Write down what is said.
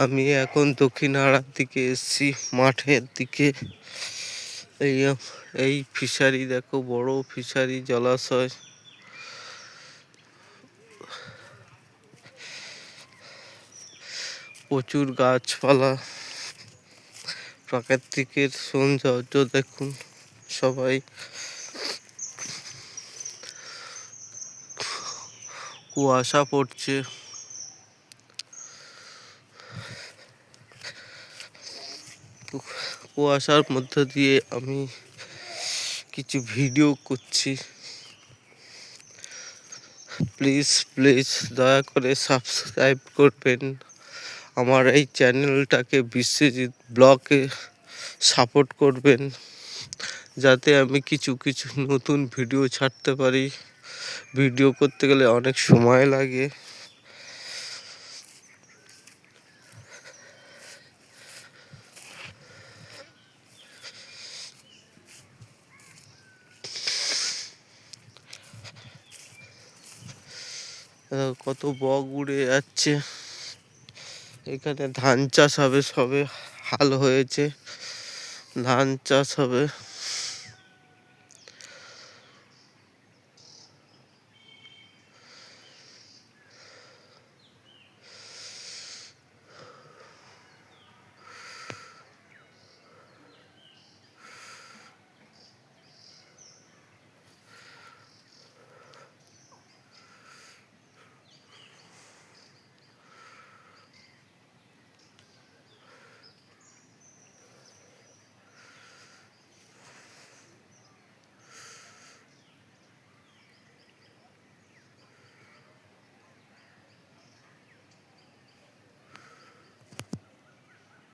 আমি এখন দক্ষিণাড়ার দিকে এসেছি, মাঠের দিকে। এই এই ফিশারি দেখো, বড় ফিশারি, জলাশয়। প্রচুর গাছপালা, প্রাকৃতিকের সৌন্দর্য দেখুন সবাই। কুয়াশা পড়ছে। কুয়াশার মধ্যে দিয়ে আমি কিছু ভিডিও করছি। প্লিজ প্লিজ দয়া করে সাবস্ক্রাইব করবেন আমার এই চ্যানেলটাকে, বিশ্বজিৎ ব্লগে সাপোর্ট করবেন, যাতে আমি কিছু কিছু নতুন ভিডিও ছাড়তে পারি। ভিডিও করতে গেলে অনেক সময় লাগে। কত বক উড়ে যাচ্ছে। এখানে ধান চাষ হবে, সবে হাল হয়েছে, ধান চাষ হবে।